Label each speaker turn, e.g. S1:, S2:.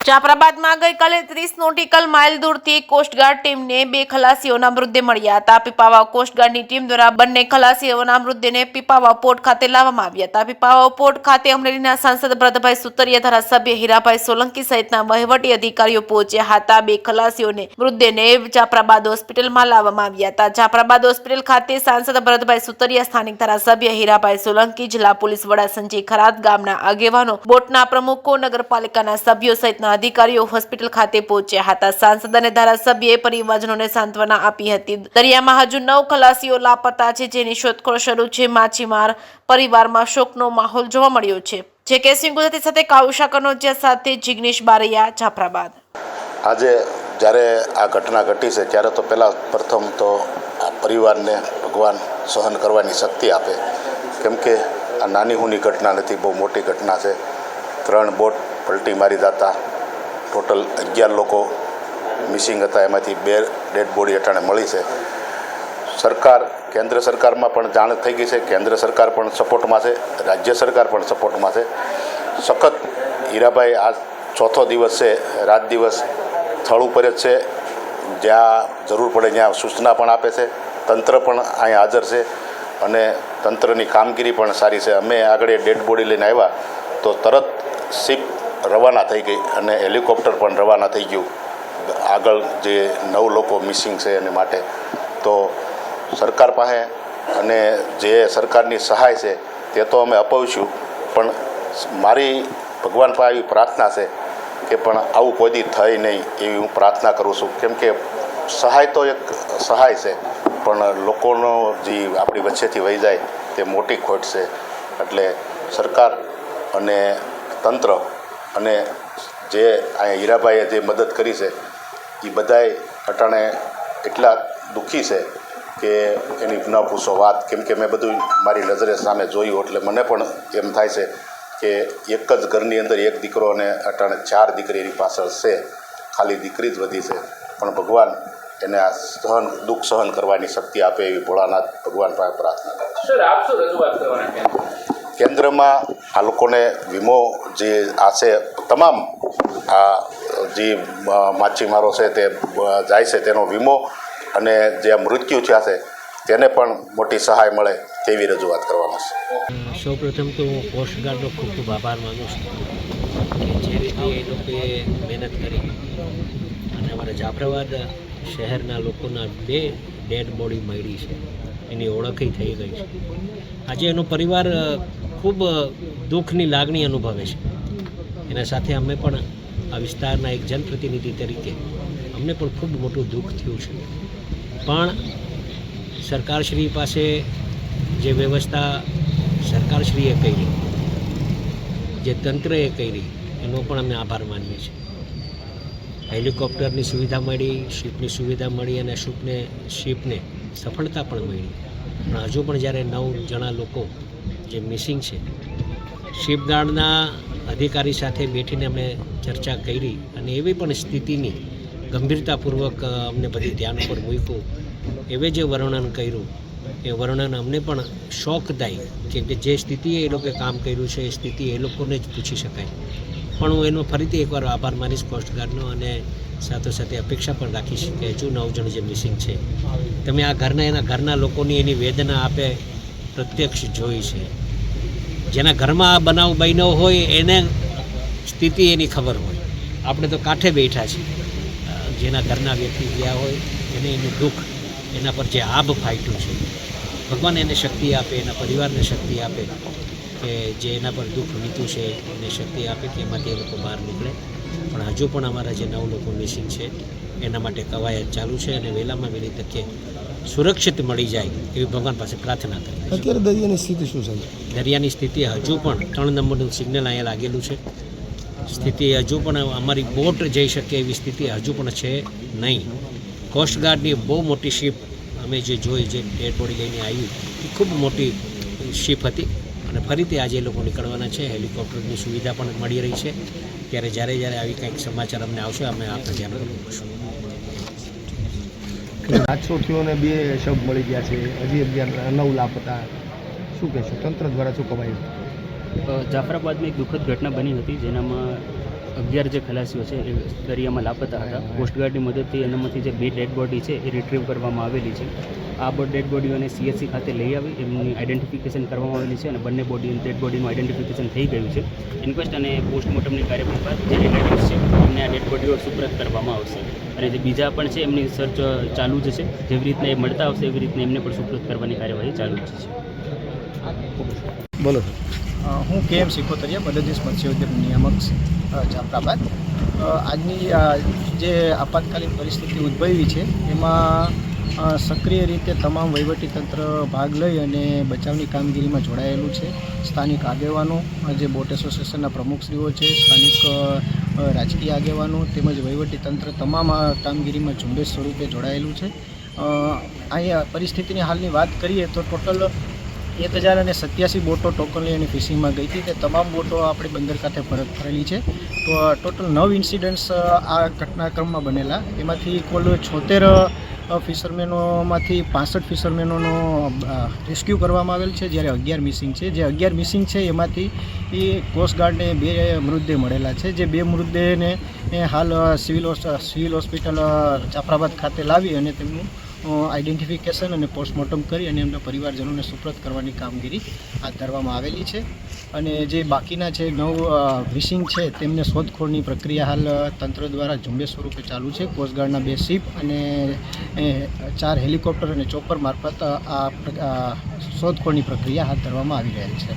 S1: જાફરાબાદમાં ગઈકાલે 30 nautical mile દૂરથી coast guard ટીમને 2 ખલાસીઓના મૃતદેહ મળ્યા હતા. પીપાવાવ કોસ્ટગાર્ડની ટીમ દ્વારા બંને ખલાસીઓના મૃતદેહને પીપાવાવ પોર્ટ ખાતે લાવવામાં આવ્યા હતા. પીપાવાવ પોર્ટ ખાતે અમરેલીના સાંસદ ભરતભાઈ સુતરિયા, ધારાસભ્ય હીરાભાઈ સોલંકી સહિતના વહીવટી અધિકારીઓ પહોંચ્યા હતા. 2 ખલાસીઓને મૃતદેહને જાફરાબાદ હોસ્પિટલમાં લાવવામાં આવ્યા હતા. જાફરાબાદ હોસ્પિટલ ખાતે સાંસદ ભરતભાઈ સુતરિયા, સ્થાનિક ધારાસભ્ય હીરાભાઈ સોલંકી, જિલ્લા પોલીસ વડા સંજય ખરાત, ગામના આગેવાનો, બોટના પ્રમુખો, નગરપાલિકાના સભ્યો સહિતના અધિકારીઓ હોસ્પિટલ ખાતે પહોંચ્યા હતા. સાંસદ અને ધારાસભ્યએ પરિવારજનોને સાંત્વના આપી હતી. દરિયામાં હજુ 9 ખલાસીઓ લાપતા છે, જેની શોધખોળ શરૂ છે. માછીમાર પરિવારમાં શોકનો માહોલ જોવા મળ્યો છે. જે કે સિંહ ગુજરાતી સાથે કાઉશા કનોજિયા સાથે જિગ્નેશ બારૈયા, જાફરાબાદ.
S2: આજે જ્યારે આ ઘટના ઘટી છે ત્યારે તો પ્રથમ તો આ પરિવારને ભગવાન સહન કરવાની શક્તિ આપે, કેમ કે આ નાની હુની ઘટના નથી, બહુ મોટી ઘટના છે. 3 બોટ પલટી મારી જતા ટોટલ 11 લોકો મિસિંગ હતા, એમાંથી 2 ડેડ બોડી અટાણે મળી છે. સરકાર, કેન્દ્ર સરકારમાં પણ જાણ થઈ ગઈ છે, કેન્દ્ર સરકાર પણ સપોર્ટમાં છે, રાજ્ય સરકાર પણ સપોર્ટમાં છે. સખત હીરાભાઈ આ 4થો દિવસ છે, રાત દિવસ સ્થળ ઉપર જ છે, જ્યાં જરૂર પડે ત્યાં સૂચના પણ આપે છે. તંત્ર પણ અહીં હાજર છે અને તંત્રની કામગીરી પણ સારી છે. અમે આગળ ડેડ બોડી લઈને આવ્યા તો તરત શિપ રવાના થઈ ગઈ અને હેલિકોપ્ટર પણ રવાના થઈ ગયું આગળ જે 9 લોકો મિસિંગ છે એને માટે. તો સરકાર પાસે અને જે સરકારની સહાય છે તે તો અમે અપાવીશું, પણ મારી ભગવાન પાસે એવી પ્રાર્થના છે કે પણ આવું કોઈ દી થાય નહીં એવી હું પ્રાર્થના કરું છું. કેમ કે સહાય તો એક સહાય છે, પણ લોકોનો જે આપણી વચ્ચેથી વહી જાય તે મોટી ખોટ છે. એટલે સરકાર અને તંત્ર અને જે અહીંયા હીરાભાઈએ જે મદદ કરી છે એ બધાય અટાણે એટલા દુઃખી છે કે એની ન પૂછો વાત. કેમ કે મેં બધું મારી નજરે સામે જોયું, એટલે મને પણ એમ થાય છે કે એક જ ઘરની અંદર એક દીકરો અને અટાણે 4 દીકરી એની પાછળ છે, ખાલી દીકરી જ વધી છે. પણ ભગવાન એને આ દુઃખ સહન કરવાની શક્તિ આપે એવી ભોળાનાથ ભગવાન પાસે પ્રાર્થના કરું.
S3: સર, આપ શું રજૂઆત કરવાના?
S2: કેન્દ્રમાં આ લોકોને વીમો જે આ છે, તમામ આ જે માછીમારો છે તે જાય છે તેનો વીમો અને જે મૃત્યુ થયા છે તેને પણ મોટી સહાય મળે તેવી રજૂઆત કરવાનો છે.
S4: સૌપ્રથમ તો હું કોસ્ટગાર્ડનો ખૂબ ખૂબ આભાર માનું છું કે જે રીતે એ લોકોએ મહેનત કરી અને અમારા જાફરાબાદ શહેરના લોકોના 2 ડેડ બોડી મળી છે, એની ઓળખ થઈ ગઈ છે. આજે એનો પરિવાર ખૂબ દુઃખની લાગણી અનુભવે છે. એના સાથે અમે પણ આ વિસ્તારના એક જનપ્રતિનિધિ તરીકે અમને પણ ખૂબ મોટું દુઃખ થયું છે. પણ સરકારશ્રી પાસે જે વ્યવસ્થા સરકારશ્રીએ કરી, જે તંત્રએ કરી, એનો પણ અમે આભાર માનીએ છીએ. હેલિકોપ્ટરની સુવિધા મળી, શિપની સુવિધા મળી અને શિપને સફળતા પણ મળી. પણ હજુ પણ જ્યારે 9 જણા લોકો જે મિસિંગ છે, શિપગાર્ડના અધિકારી સાથે બેઠીને અમે ચર્ચા કરી અને એવી પણ સ્થિતિની ગંભીરતાપૂર્વક અમને બધી ધ્યાન ઉપર મૂક્યું. એવે જે વર્ણન કર્યું એ વર્ણન અમને પણ શોકદાયી, કેમ કે જે સ્થિતિએ એ લોકોએ કામ કર્યું છે એ સ્થિતિ એ લોકોને જ પૂછી શકાય. પણ હું એનો ફરીથી એકવાર આભાર માનીશ કોસ્ટગાર્ડનો અને સાથે અપેક્ષા પણ રાખીશ કે હજુ 9 જણ જે મિસિંગ છે, તમે આ એના ઘરના લોકોની એની વેદના આપે પ્રત્યક્ષ જોઈ છે. જેના ઘરમાં આ બનાવ બન્યો હોય એને સ્થિતિ એની ખબર હોય. આપણે તો કાંઠે બેઠા છીએ, જેના ઘરના વ્યક્તિ ગયા હોય એને એનું દુઃખ, એના પર જે આભ ફાટ્યું છે, ભગવાન એને શક્તિ આપે, એના પરિવારને શક્તિ આપે કે જે એના પર દુઃખ વીત્યું છે એને શક્તિ આપે કે એમાંથી એ લોકો બહાર નીકળે. પણ હજુ પણ અમારા જે 9 લોકો મિસિંગ છે એના માટે કવાયત ચાલુ છે અને વહેલામાં વહેલી તકે સુરક્ષિત મળી જાય એવી ભગવાન પાસે પ્રાર્થના કરીએ.
S5: અત્યારે દરિયાની સ્થિતિ શું છે?
S4: દરિયાની સ્થિતિ હજુ પણ 3 નંબરનું સિગ્નલ અહીંયા લાગેલું છે. સ્થિતિ હજુ પણ અમારી બોટ જઈ શકે એવી સ્થિતિ હજુ પણ છે નહીં. કોસ્ટગાર્ડની બહુ મોટી શિપ અમે જે જોઈ, જે ડેડ બોડી લઈને આવી, એ ખૂબ મોટી શિપ હતી અને ફરીથી આજે એ લોકો નીકળવાના છે. હેલિકોપ્ટરની સુવિધા પણ મળી રહી છે. ત્યારે જ્યારે આવી કંઈક સમાચાર અમને આવશે અમે આપને ધ્યાન રાખીશું.
S5: હાદસો થયો અને 2 શબ મળી ગયા છે, હજી 9 લાપતા. શું કહેશો? તંત્ર દ્વારા શું કવાયું?
S6: જાફરાબાદમાં એક દુઃખદ ઘટના બની હતી, જેનામાં 11 જે ખલાસીઓ છે એ દરિયામાં લાપતા હતા. કોસ્ટગાર્ડની મદદથી એનામાંથી જે 2 ડેડ બોડી છે એ રિટ્રીવ કરવામાં આવેલી છે. આ ડેડ બોડીઓને CSC ખાતે લઈ આવી એમની આઈડેન્ટિફિકેશન કરવામાં આવેલી છે અને બંને ડેડ બોડીનું આઈડેન્ટિફિકેશન થઈ ગયું છે. ઇન્ક્વેસ્ટ અને પોસ્ટમોર્ટમની કાર્યવાહી બાદ જે રિલેટિવ્સ છે એમને આ ડેડ બોડીઓ સુપ્રત કરવામાં આવશે અને જે બીજા પણ છે એમની સર્ચ ચાલુ જ છે. જેવી રીતના એ મળતા આવશે એવી રીતના એમને પણ સુપ્રત કરવાની કાર્યવાહી ચાલુ જ છે.
S5: બોલો.
S7: હું KM સિકોતરિયા, મદદનીશ મત્સ્યોદ્યોગ નિયામક જાફરાબાદ. આજની જે આપાતકાલીન પરિસ્થિતિ ઉદ્ભવી છે એમાં સક્રિય રીતે તમામ વહીવટીતંત્ર ભાગ લઈ અને બચાવની કામગીરીમાં જોડાયેલું છે. સ્થાનિક આગેવાનો, જે બોટ એસોસિએશનના પ્રમુખશ્રીઓ છે, સ્થાનિક રાજકીય આગેવાનો તેમજ વહીવટીતંત્ર તમામ આ કામગીરીમાં ઝુંબેશ સ્વરૂપે જોડાયેલું છે. અહીંયા પરિસ્થિતિની હાલની વાત કરીએ તો ટોટલ 1087 બોટો ટોકન લઈ અને ફિશિંગમાં ગઈ હતી. તે તમામ બોટો આપણી બંદર ખાતે પરત ફરેલી છે. તો ટોટલ 9 ઇન્સિડન્ટ્સ આ ઘટનાક્રમમાં બનેલા. એમાંથી કુલ 76 ફિશરમેનોમાંથી 65 ફિશરમેનોનો રેસ્ક્યુ કરવામાં આવેલ છે, જ્યારે 11 મિસિંગ છે. જે 11 મિસિંગ છે એમાંથી કોસ્ટગાર્ડને 2 મૃતદેહ મળેલા છે. જે 2 મૃતદેહને હાલ સિવિલ હોસ્પિટલ જાફરાબાદ ખાતે લાવી અને તેમનું આઈડેન્ટિફિકેશન અને પોસ્ટમોર્ટમ કરી અને એમના પરિવારજનોને સુપ્રત કરવાની કામગીરી હાથ ધરવામાં આવેલી છે. અને જે બાકીના છે 9 મિસિંગ છે તેમને શોધખોળની પ્રક્રિયા હાલ તંત્ર દ્વારા ઝુંબેશ સ્વરૂપે ચાલુ છે. કોસ્ટગાર્ડના 2 શિપ અને 4 હેલિકોપ્ટર અને ચોપર મારફત આ શોધખોળની પ્રક્રિયા હાથ ધરવામાં આવી રહેલ છે.